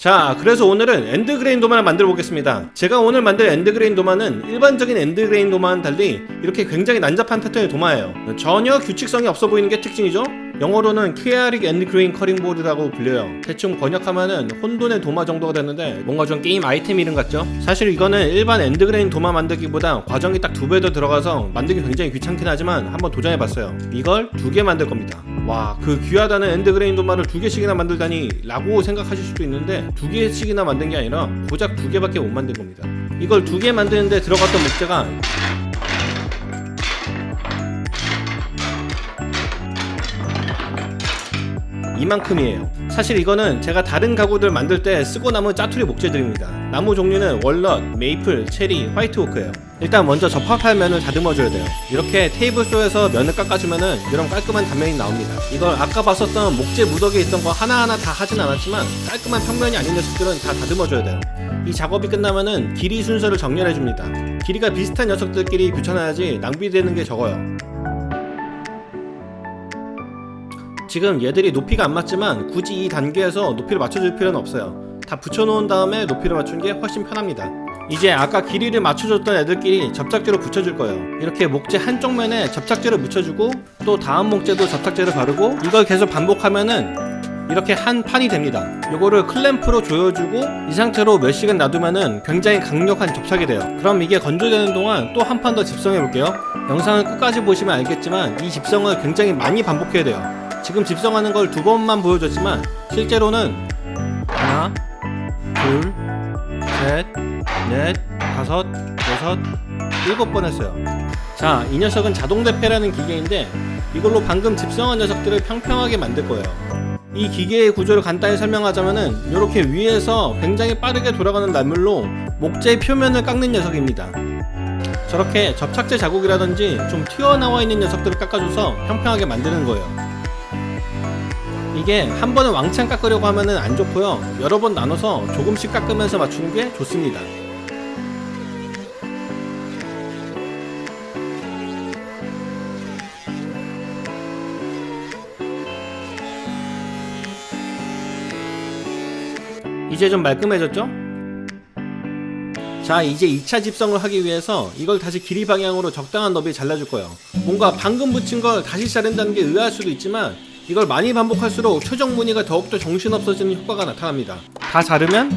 자, 그래서 오늘은 엔드그레인 도마를 만들어 보겠습니다. 제가 오늘 만들 엔드그레인 도마는 일반적인 엔드그레인 도마와는 달리 이렇게 굉장히 난잡한 패턴의 도마예요. 전혀 규칙성이 없어 보이는 게 특징이죠. 영어로는 Chaotic End Grain Cutting Board라고 불려요. 대충 번역하면은 혼돈의 도마 정도가 되는데 뭔가 좀 게임 아이템 이름 같죠? 사실 이거는 일반 엔드그레인 도마 만들기보다 과정이 딱 2배 더 들어가서 만들기 굉장히 귀찮긴 하지만 한번 도전해봤어요. 이걸 2개 만들 겁니다. 와, 그 귀하다는 엔드그레인 도마를 2개씩이나 만들다니 라고 생각하실 수도 있는데 2개씩이나 만든 게 아니라 고작 2개밖에 못 만든 겁니다. 이걸 2개 만드는데 들어갔던 목재가 이만큼이에요. 사실 이거는 제가 다른 가구들 만들 때 쓰고 남은 짜투리 목재들입니다. 나무 종류는 월넛, 메이플, 체리, 화이트오크예요. 일단 먼저 접합할 면을 다듬어줘야 돼요. 이렇게 테이블소에서 면을 깎아주면은 이런 깔끔한 단면이 나옵니다. 이걸 아까 봤었던 목재 무더기에 있던 거 하나하나 다 하진 않았지만 깔끔한 평면이 아닌 녀석들은 다 다듬어줘야 돼요. 이 작업이 끝나면은 길이 순서를 정렬해줍니다. 길이가 비슷한 녀석들끼리 붙여놔야지 낭비되는 게 적어요. 지금 얘들이 높이가 안 맞지만 굳이 이 단계에서 높이를 맞춰줄 필요는 없어요. 다 붙여놓은 다음에 높이를 맞추는 게 훨씬 편합니다. 이제 아까 길이를 맞춰줬던 애들끼리 접착제로 붙여줄 거예요. 이렇게 목재 한쪽 면에 접착제를 묻혀주고 또 다음 목재도 접착제를 바르고 이걸 계속 반복하면은 이렇게 한 판이 됩니다. 요거를 클램프로 조여주고 이 상태로 몇 시간 놔두면은 굉장히 강력한 접착이 돼요. 그럼 이게 건조되는 동안 또 한 판 더 집성해 볼게요. 영상을 끝까지 보시면 알겠지만 이 집성을 굉장히 많이 반복해야 돼요. 지금 집성하는 걸 2번만 보여줬지만 실제로는 하나, 둘, 셋, 넷, 다섯, 여섯, 7번 했어요. 자, 이 녀석은 자동대패라는 기계인데 이걸로 방금 집성한 녀석들을 평평하게 만들 거예요. 이 기계의 구조를 간단히 설명하자면은 이렇게 위에서 굉장히 빠르게 돌아가는 나물로 목재의 표면을 깎는 녀석입니다. 저렇게 접착제 자국이라든지 좀 튀어나와 있는 녀석들을 깎아줘서 평평하게 만드는 거예요. 이게 한 번은 왕창 깎으려고 하면은 안 좋고요. 여러 번 나눠서 조금씩 깎으면서 맞추는 게 좋습니다. 이제 좀 말끔해졌죠? 자, 이제 2차 집성을 하기 위해서 이걸 다시 길이 방향으로 적당한 너비에 잘라줄 거예요. 뭔가 방금 붙인 걸 다시 자른다는 게 의아할 수도 있지만 이걸 많이 반복할수록 최종 무늬가 더욱더 정신없어지는 효과가 나타납니다. 다 자르면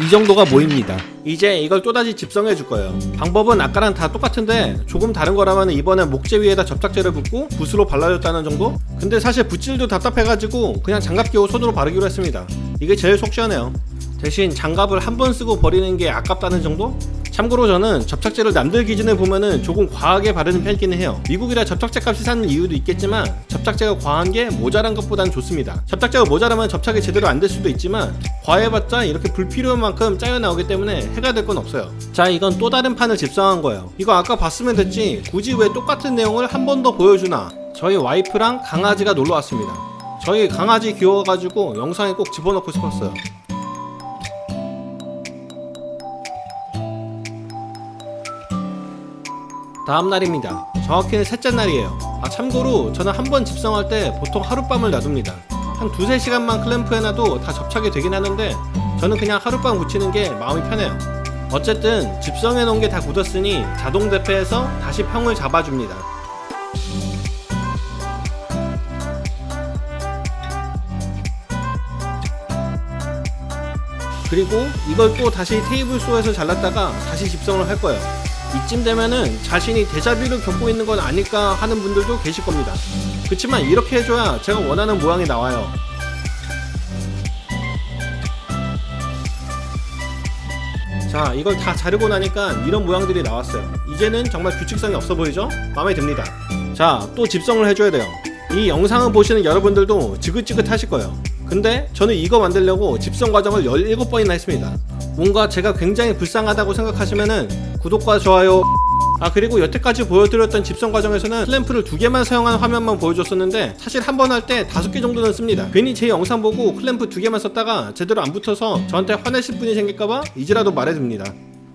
이 정도가 모입니다. 이제 이걸 또다시 집성해 줄 거예요. 방법은 아까랑 다 똑같은데 조금 다른 거라면 이번엔 목재 위에다 접착제를 붓고 붓으로 발라줬다는 정도? 근데 사실 붓질도 답답해가지고 그냥 장갑 끼고 손으로 바르기로 했습니다. 이게 제일 속 시원해요. 대신 장갑을 한 번 쓰고 버리는 게 아깝다는 정도? 참고로 저는 접착제를 남들 기준에 보면은 조금 과하게 바르는 편이기는 해요. 미국이라 접착제 값이 사는 이유도 있겠지만 접착제가 과한 게 모자란 것보단 좋습니다. 접착제가 모자라면 접착이 제대로 안 될 수도 있지만 과해봤자 이렇게 불필요한 만큼 짜여 나오기 때문에 해가 될 건 없어요. 자, 이건 또 다른 판을 집성한 거예요. 이거 아까 봤으면 됐지 굳이 왜 똑같은 내용을 한 번 더 보여주나. 저희 와이프랑 강아지가 놀러 왔습니다. 저희 강아지 귀여워가지고 영상에 꼭 집어넣고 싶었어요. 다음날입니다. 정확히는 셋째 날이에요. 참고로 저는 한 번 집성할 때 보통 하룻밤을 놔둡니다. 한 2~3시간만 클램프 해놔도 다 접착이 되긴 하는데 저는 그냥 하룻밤 붙이는 게 마음이 편해요. 어쨌든 집성해 놓은 게 다 굳었으니 자동 대패해서 다시 평을 잡아줍니다. 그리고 이걸 또 다시 테이블소에서 잘랐다가 다시 집성을 할 거예요. 이쯤 되면은 자신이 데자뷰를 겪고 있는 건 아닐까 하는 분들도 계실 겁니다. 그치만 이렇게 해줘야 제가 원하는 모양이 나와요. 자, 이걸 다 자르고 나니까 이런 모양들이 나왔어요. 이제는 정말 규칙성이 없어 보이죠? 마음에 듭니다. 자, 또 집성을 해줘야 돼요. 이 영상을 보시는 여러분들도 지긋지긋하실 거예요. 근데 저는 이거 만들려고 집성 과정을 17번이나 했습니다. 뭔가 제가 굉장히 불쌍하다고 생각하시면은 구독과 좋아요. 그리고 여태까지 보여드렸던 집성 과정에서는 클램프를 2개만 사용한 화면만 보여줬었는데 사실 한 번 할 때 5개 정도는 씁니다. 괜히 제 영상 보고 클램프 2개만 썼다가 제대로 안 붙어서 저한테 화내실 분이 생길까봐 이제라도 말해줍니다.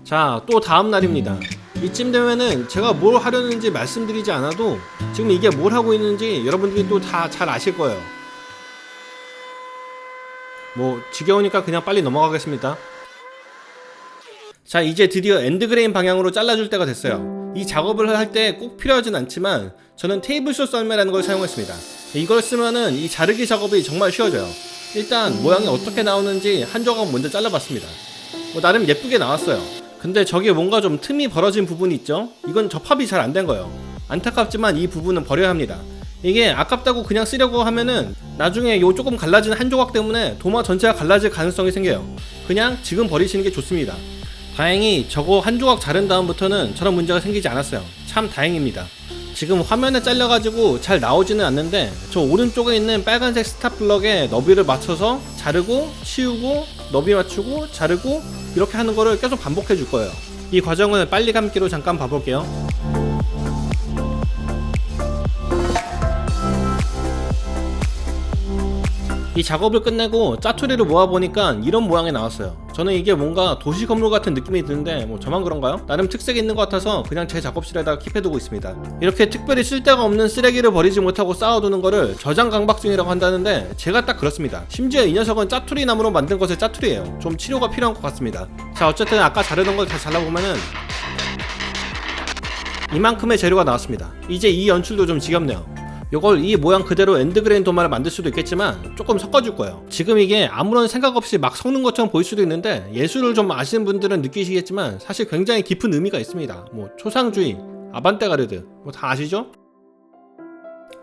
자, 또 다음 날입니다. 이쯤 되면은 제가 뭘 하려는지 말씀드리지 않아도 지금 이게 뭘 하고 있는지 여러분들이 또 다 잘 아실 거예요. 뭐 지겨우니까 그냥 빨리 넘어가겠습니다. 자, 이제 드디어 엔드그레인 방향으로 잘라줄 때가 됐어요. 이 작업을 할 때 꼭 필요하진 않지만 저는 테이블소 썰매라는 걸 사용했습니다. 이걸 쓰면은 이 자르기 작업이 정말 쉬워져요. 일단 모양이 어떻게 나오는지 한 조각 먼저 잘라봤습니다. 나름 예쁘게 나왔어요. 근데 저기에 뭔가 좀 틈이 벌어진 부분이 있죠? 이건 접합이 잘 안 된 거예요. 안타깝지만 이 부분은 버려야 합니다. 이게 아깝다고 그냥 쓰려고 하면은 나중에 요 조금 갈라진 한 조각 때문에 도마 전체가 갈라질 가능성이 생겨요. 그냥 지금 버리시는 게 좋습니다. 다행히 저거 한 조각 자른 다음부터는 저런 문제가 생기지 않았어요. 참 다행입니다. 지금 화면에 잘려가지고 잘 나오지는 않는데 저 오른쪽에 있는 빨간색 스탑블럭에 너비를 맞춰서 자르고 치우고 너비 맞추고 자르고 이렇게 하는 거를 계속 반복해 줄 거예요. 이 과정을 빨리 감기로 잠깐 봐볼게요. 이 작업을 끝내고 짜투리를 모아보니까 이런 모양이 나왔어요. 저는 이게 뭔가 도시 건물 같은 느낌이 드는데 뭐 저만 그런가요? 나름 특색이 있는 것 같아서 그냥 제 작업실에다가 킵해두고 있습니다. 이렇게 특별히 쓸데가 없는 쓰레기를 버리지 못하고 쌓아두는 거를 저장 강박증이라고 한다는데 제가 딱 그렇습니다. 심지어 이 녀석은 짜투리 나무로 만든 것의 짜투리예요. 좀 치료가 필요한 것 같습니다. 자, 어쨌든 아까 자르던 걸 다 잘라보면은 이만큼의 재료가 나왔습니다. 이제 이 연출도 좀 지겹네요. 요걸 이 모양 그대로 엔드그레인 도마를 만들 수도 있겠지만 조금 섞어줄 거예요. 지금 이게 아무런 생각 없이 막 섞는 것처럼 보일 수도 있는데 예술을 좀 아시는 분들은 느끼시겠지만 사실 굉장히 깊은 의미가 있습니다. 뭐 초상주의, 아반떼가르드 뭐 다 아시죠?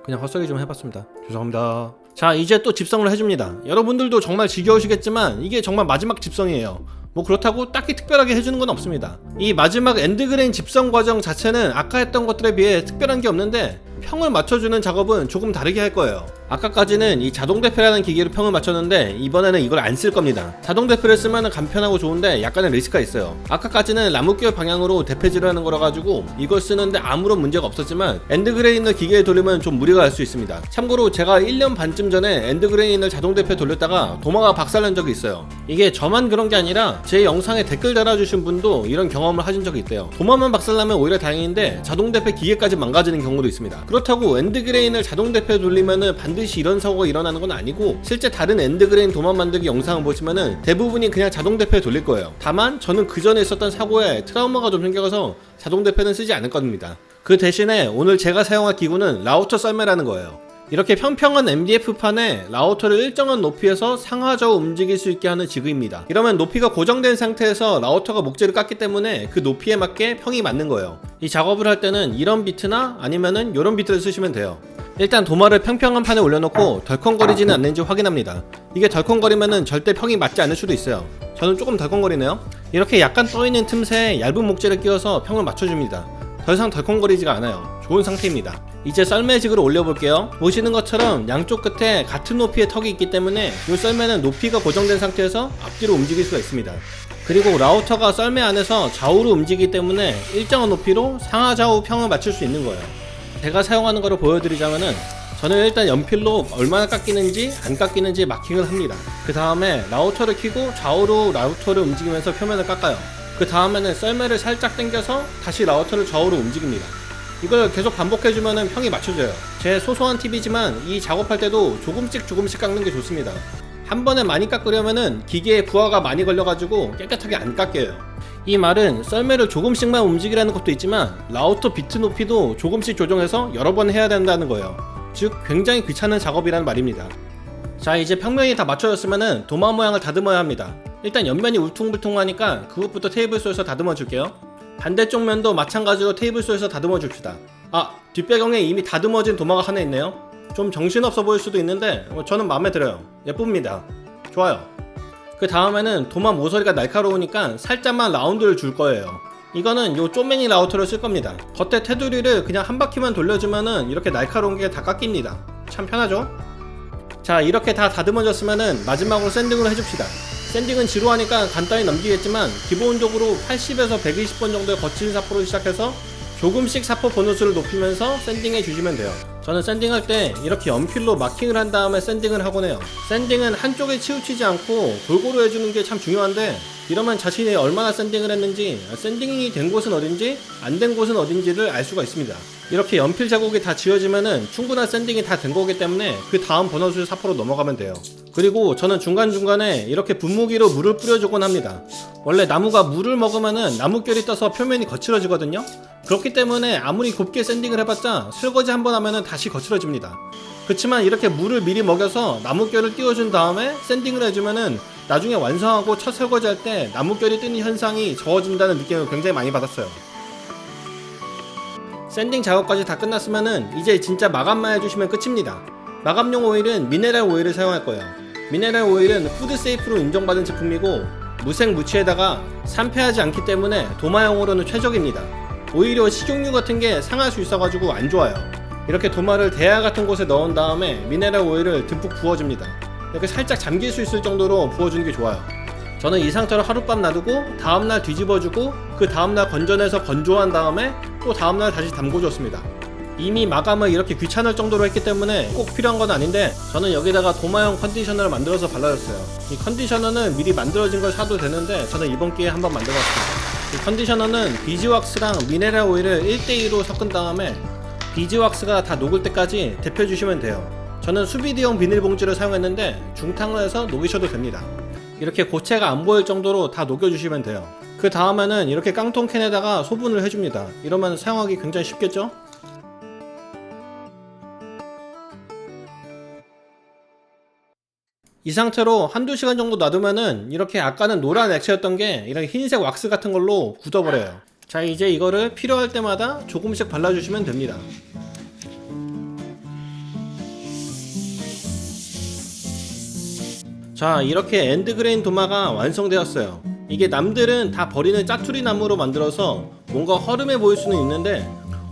그냥 헛소리 좀 해봤습니다. 죄송합니다. 자, 이제 또 집성을 해줍니다. 여러분들도 정말 지겨우시겠지만 이게 정말 마지막 집성이에요. 뭐 그렇다고 딱히 특별하게 해주는 건 없습니다. 이 마지막 엔드그레인 집성 과정 자체는 아까 했던 것들에 비해 특별한 게 없는데 평을 맞춰주는 작업은 조금 다르게 할 거예요. 아까까지는 이 자동대패라는 기계로 평을 맞췄는데 이번에는 이걸 안 쓸 겁니다. 자동대패를 쓰면 간편하고 좋은데 약간의 리스크가 있어요. 아까까지는 나무결 방향으로 대패질을 하는 거라 가지고 이걸 쓰는데 아무런 문제가 없었지만 엔드그레인을 기계에 돌리면 좀 무리가 갈 수 있습니다. 참고로 제가 1년 반쯤 전에 엔드그레인을 자동대패 돌렸다가 도마가 박살난 적이 있어요. 이게 저만 그런 게 아니라 제 영상에 댓글 달아주신 분도 이런 경험을 하신 적이 있대요. 도마만 박살나면 오히려 다행인데 자동대패 기계까지 망가지는 경우도 있습니다. 그렇다고 엔드그레인을 자동대패 돌리면은 반드시 이런 사고가 일어나는 건 아니고 실제 다른 엔드그레인 도마 만들기 영상을 보시면은 대부분이 그냥 자동대패 돌릴 거예요. 다만 저는 그 전에 있었던 사고에 트라우마가 좀 생겨서 자동대패는 쓰지 않을 겁니다. 그 대신에 오늘 제가 사용할 기구는 라우터 썰매라는 거예요. 이렇게 평평한 MDF판에 라우터를 일정한 높이에서 상하좌우 움직일 수 있게 하는 지그입니다. 이러면 높이가 고정된 상태에서 라우터가 목재를 깠기 때문에 그 높이에 맞게 평이 맞는 거예요. 이 작업을 할 때는 이런 비트나 아니면은 이런 비트를 쓰시면 돼요. 일단 도마를 평평한 판에 올려놓고 덜컹거리지는 않는지 확인합니다. 이게 덜컹거리면은 절대 평이 맞지 않을 수도 있어요. 저는 조금 덜컹거리네요. 이렇게 약간 떠있는 틈새에 얇은 목재를 끼워서 평을 맞춰줍니다. 더 이상 덜컹거리지가 않아요. 좋은 상태입니다. 이제 썰매직으로 올려볼게요. 보시는 것처럼 양쪽 끝에 같은 높이의 턱이 있기 때문에 이 썰매는 높이가 고정된 상태에서 앞뒤로 움직일 수가 있습니다. 그리고 라우터가 썰매 안에서 좌우로 움직이기 때문에 일정한 높이로 상하좌우 평을 맞출 수 있는 거예요. 제가 사용하는 거를 보여드리자면은 저는 일단 연필로 얼마나 깎이는지 안 깎이는지 마킹을 합니다. 그 다음에 라우터를 켜고 좌우로 라우터를 움직이면서 표면을 깎아요. 그 다음에는 썰매를 살짝 당겨서 다시 라우터를 좌우로 움직입니다. 이걸 계속 반복해주면 평이 맞춰져요. 제 소소한 팁이지만 이 작업할 때도 조금씩 깎는 게 좋습니다. 한 번에 많이 깎으려면은 기계에 부하가 많이 걸려가지고 깨끗하게 안 깎여요. 이 말은 썰매를 조금씩만 움직이라는 것도 있지만 라우터 비트 높이도 조금씩 조정해서 여러 번 해야 된다는 거예요. 즉 굉장히 귀찮은 작업이라는 말입니다. 자, 이제 평면이 다 맞춰졌으면은 도마 모양을 다듬어야 합니다. 일단 옆면이 울퉁불퉁하니까 그것부터 테이블소에서 다듬어 줄게요. 반대쪽 면도 마찬가지로 테이블소에서 다듬어 줍시다. 아, 뒷배경에 이미 다듬어진 도마가 하나 있네요. 좀 정신없어 보일 수도 있는데 저는 마음에 들어요. 예쁩니다. 좋아요. 그 다음에는 도마 모서리가 날카로우니까 살짝만 라운드를 줄 거예요. 이거는 요 쪼매니 라우터를 쓸 겁니다. 겉에 테두리를 그냥 한 바퀴만 돌려주면은 이렇게 날카로운 게 다 깎입니다. 참 편하죠? 자, 이렇게 다 다듬어졌으면은 마지막으로 샌딩을 해줍시다. 샌딩은 지루하니까 간단히 넘기겠지만 기본적으로 80에서 120번 정도의 거친 사포로 시작해서 조금씩 사포 보너스를 높이면서 샌딩해 주시면 돼요. 저는 샌딩할 때 이렇게 연필로 마킹을 한 다음에 샌딩을 하곤 해요. 샌딩은 한쪽에 치우치지 않고 골고루 해주는 게 참 중요한데, 이러면 자신이 얼마나 샌딩을 했는지, 샌딩이 된 곳은 어딘지 안 된 곳은 어딘지를 알 수가 있습니다. 이렇게 연필 자국이 다 지워지면은 충분한 샌딩이 다 된 거기 때문에 그 다음 버너스 사포로 넘어가면 돼요. 그리고 저는 중간중간에 이렇게 분무기로 물을 뿌려주곤 합니다. 원래 나무가 물을 먹으면은 나뭇결이 떠서 표면이 거칠어지거든요. 그렇기 때문에 아무리 곱게 샌딩을 해봤자 설거지 한번 하면은 다시 거칠어집니다. 그렇지만 이렇게 물을 미리 먹여서 나뭇결을 띄워준 다음에 샌딩을 해주면은 나중에 완성하고 첫 설거지 할 때 나뭇결이 뜨는 현상이 적어진다는 느낌을 굉장히 많이 받았어요. 샌딩 작업까지 다 끝났으면은 이제 진짜 마감만 해주시면 끝입니다. 마감용 오일은 미네랄 오일을 사용할 거예요. 미네랄 오일은 푸드세이프로 인정받은 제품이고 무색 무취에다가 산패하지 않기 때문에 도마용으로는 최적입니다. 오히려 식용유 같은 게 상할 수 있어가지고 안 좋아요. 이렇게 도마를 대야 같은 곳에 넣은 다음에 미네랄 오일을 듬뿍 부어줍니다. 이렇게 살짝 잠길 수 있을 정도로 부어주는 게 좋아요. 저는 이 상태로 하룻밤 놔두고 다음날 뒤집어주고 그 다음날 건져내서 건조한 다음에 또 다음날 다시 담궈줬습니다. 이미 마감을 이렇게 귀찮을 정도로 했기 때문에 꼭 필요한 건 아닌데, 저는 여기다가 도마용 컨디셔너를 만들어서 발라줬어요. 이 컨디셔너는 미리 만들어진 걸 사도 되는데 저는 이번 기회에 한번 만들어봤습니다. 이 컨디셔너는 비즈왁스랑 미네랄 오일을 1:2로 섞은 다음에 비즈왁스가 다 녹을 때까지 데펴주시면 돼요. 저는 수비디용 비닐봉지를 사용했는데 중탕을 해서 녹이셔도 됩니다. 이렇게 고체가 안 보일 정도로 다 녹여주시면 돼요. 그 다음에는 이렇게 깡통 캔에다가 소분을 해줍니다. 이러면 사용하기 굉장히 쉽겠죠? 이 상태로 한두 시간 정도 놔두면은 이렇게 아까는 노란 액체였던 게 이런 흰색 왁스 같은 걸로 굳어버려요. 자, 이제 이거를 필요할 때마다 조금씩 발라주시면 됩니다. 자, 이렇게 엔드그레인 도마가 완성되었어요. 이게 남들은 다 버리는 짜투리 나무로 만들어서 뭔가 허름해 보일 수는 있는데,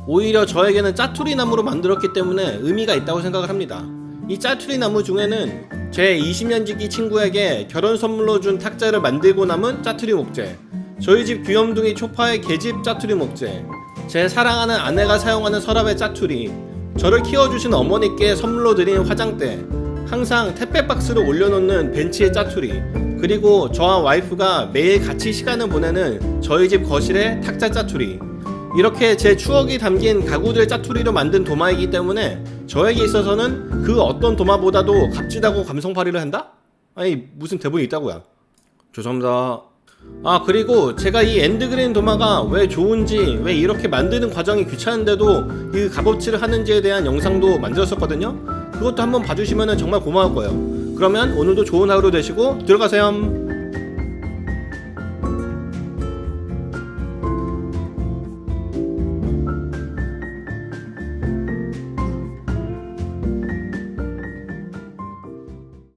오히려 저에게는 짜투리 나무로 만들었기 때문에 의미가 있다고 생각을 합니다. 이 짜투리 나무 중에는 제 20년 지기 친구에게 결혼 선물로 준 탁자를 만들고 남은 짜투리 목재, 저희 집 귀염둥이 초파의 계집 짜투리 목재, 제 사랑하는 아내가 사용하는 서랍의 짜투리, 저를 키워주신 어머니께 선물로 드린 화장대, 항상 택배 박스로 올려놓는 벤치의 짜투리, 그리고 저와 와이프가 매일 같이 시간을 보내는 저희 집 거실의 탁자 짜투리, 이렇게 제 추억이 담긴 가구들 짜투리로 만든 도마이기 때문에 저에게 있어서는 그 어떤 도마보다도 값지다고 감성팔이를 한다? 아니, 무슨 대본이 있다고요. 죄송합니다. 아, 그리고 제가 이 엔드그레인 도마가 왜 좋은지, 왜 이렇게 만드는 과정이 귀찮은데도 이 값어치를 하는지에 대한 영상도 만들었었거든요. 그것도 한번 봐주시면 정말 고마울 거예요. 그러면 오늘도 좋은 하루 되시고 들어가세요.